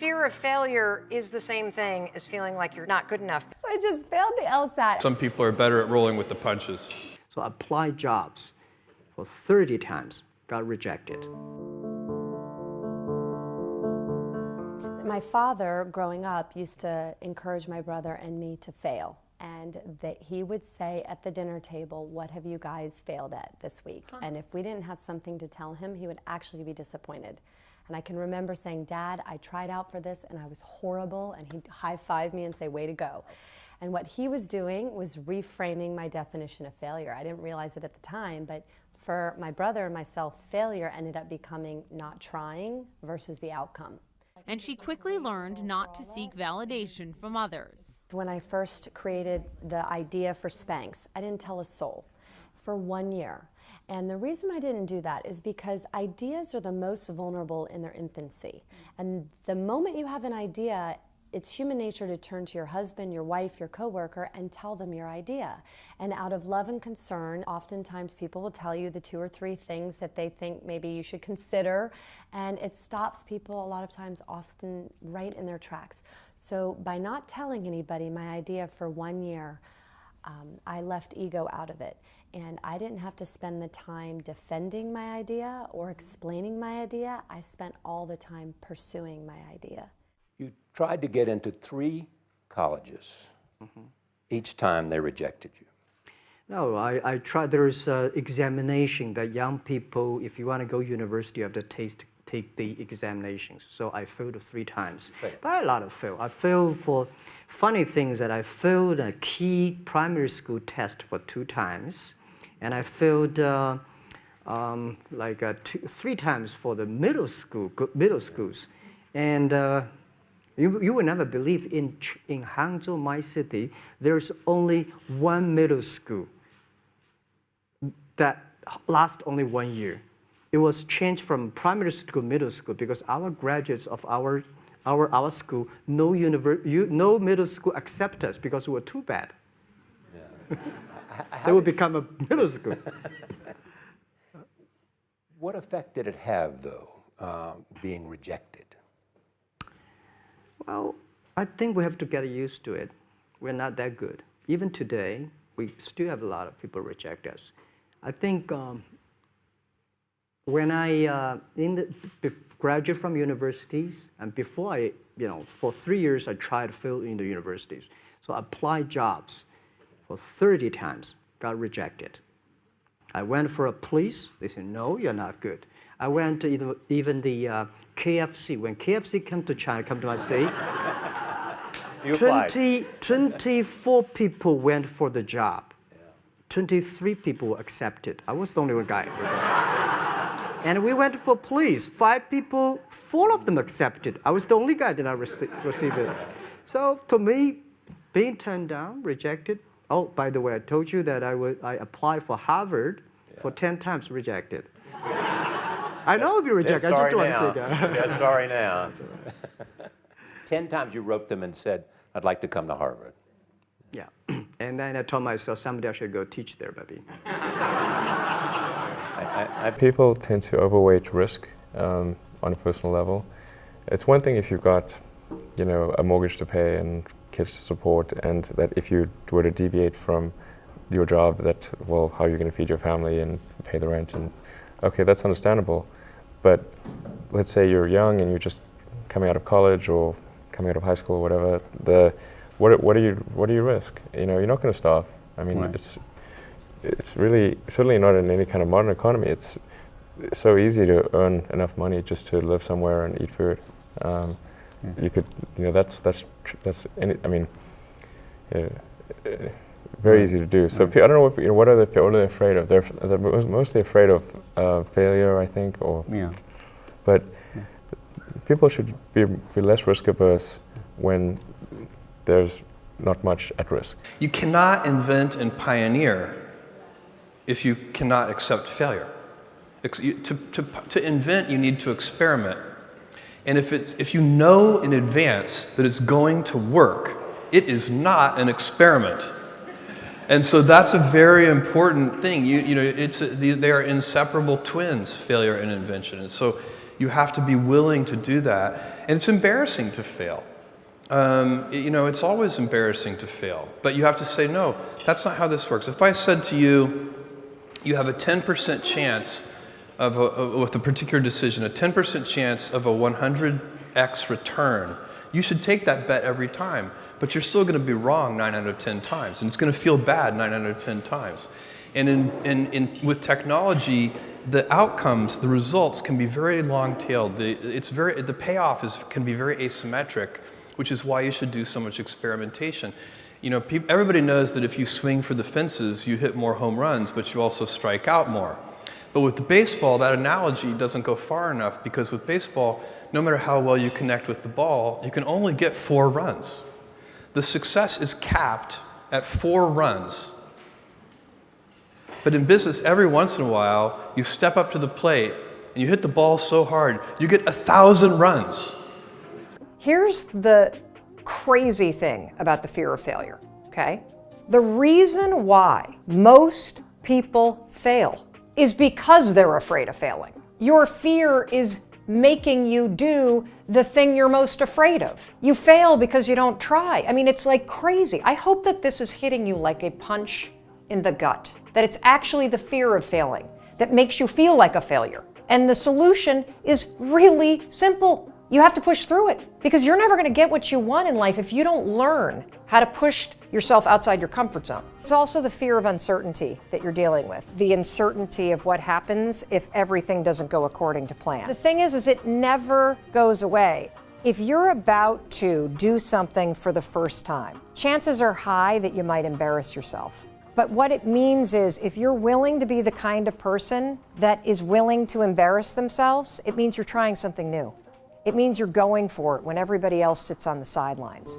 fear of failure is the same thing as feeling like you're not good enough. So I just failed the LSAT. Some people are better at rolling with the punches. So I applied jobs for 30 times, got rejected. My father, growing up, used to encourage my brother and me to fail. And that he would say at the dinner table, what have you guys failed at this week? And if we didn't have something to tell him, he would actually be disappointed. And I can remember saying, Dad, I tried out for this and I was horrible. And he'd high-five me and say, way to go. And what he was doing was reframing my definition of failure. I didn't realize it at the time, but for my brother and myself, failure ended up becoming not trying versus the outcome. And she quickly learned not to seek validation from others. When I first created the idea for Spanx, I didn't tell a soul for 1 year. And the reason I didn't do that is because ideas are the most vulnerable in their infancy. And the moment you have an idea, it's human nature to turn to your husband, your wife, your coworker, and tell them your idea. And out of love and concern, oftentimes people will tell you the 2 or 3 things that they think maybe you should consider, and it stops people a lot of times often right in their tracks. So by not telling anybody my idea for 1 year, I left ego out of it. And I didn't have to spend the time defending my idea or explaining my idea. I spent all the time pursuing my idea. You tried to get into 3 colleges. Each time they rejected you. No, I tried. There's an examination that young people, if you want to go university, you have to take the examinations. So I failed 3 times. But a lot of fail. I failed for funny things that I failed a key primary school test for 2 times. And I failed 3 times for the middle schools. And you will never believe in Hangzhou, my city, there's only 1 middle school that lasts only 1 year. It was changed from primary school to middle school because our graduates of our school, no middle school accept us because we were too bad. Yeah. They would become a middle school. What effect did it have, though, being rejected? Well, I think we have to get used to it. We're not that good. Even today, we still have a lot of people reject us. I think when I graduate from universities, and before I, for 3 years, I tried to fill in the universities. So I applied jobs for 30 times, got rejected. I went for a police. They said, no, you're not good. I went to even the KFC. When KFC came to China, come to my city, 24 people went for the job. 23 people were accepted. I was the only one guy. And we went for police. 5 people, 4 of them accepted. I was the only guy that I received it. So to me, being turned down, rejected. Oh, by the way, I told you that I applied for Harvard for 10 times, rejected. I know I'll be rejected. I just don't want to say that. They're sorry now. 10 times you wrote them and said, I'd like to come to Harvard. Yeah. And then I told myself, someday I should go teach there, maybe. People tend to overweight risk on a personal level. It's one thing if you've got, a mortgage to pay and kids to support, and that if you were to deviate from your job, that, well, how are you going to feed your family and pay the rent? And okay, that's understandable. But let's say you're young and you're just coming out of college or coming out of high school or whatever. What do you risk? You're not going to starve. I mean, right. It's really certainly not in any kind of modern economy. It's so easy to earn enough money just to live somewhere and eat food. You could, that's very easy to do. So I don't know what are they afraid of? They're mostly afraid of failure, I think, But people should be less risk averse when there's not much at risk. You cannot invent and pioneer if you cannot accept failure. To invent, you need to experiment. And if you know in advance that it's going to work, it is not an experiment. And so that's a very important thing. They are inseparable twins, failure and invention. And so, You have to be willing to do that. And it's embarrassing to fail. It's always embarrassing to fail. But you have to say, no, that's not how this works. If I said to you, you have a 10% chance with a particular decision, a 10% chance of a 100x return, you should take that bet every time. But you're still going to be wrong 9 out of 10 times. And it's going to feel bad 9 out of 10 times. And with technology, the outcomes, the results can be very long-tailed. The payoff can be very asymmetric, which is why you should do so much experimentation. Everybody knows that if you swing for the fences, you hit more home runs, but you also strike out more. But with the baseball, that analogy doesn't go far enough, because with baseball, no matter how well you connect with the ball, you can only get 4 runs. The success is capped at 4 runs. But in business, every once in a while, you step up to the plate and you hit the ball so hard, you get 1,000 runs. Here's the crazy thing about the fear of failure, okay? The reason why most people fail is because they're afraid of failing. Your fear is making you do the thing you're most afraid of. You fail because you don't try. I mean, it's like crazy. I hope that this is hitting you like a punch in the gut, that it's actually the fear of failing that makes you feel like a failure. And the solution is really simple. You have to push through it, because you're never going to get what you want in life if you don't learn how to push yourself outside your comfort zone. It's also the fear of uncertainty that you're dealing with, the uncertainty of what happens if everything doesn't go according to plan. The thing is it never goes away. If you're about to do something for the first time, chances are high that you might embarrass yourself. But what it means is, if you're willing to be the kind of person that is willing to embarrass themselves, it means you're trying something new. It means you're going for it when everybody else sits on the sidelines.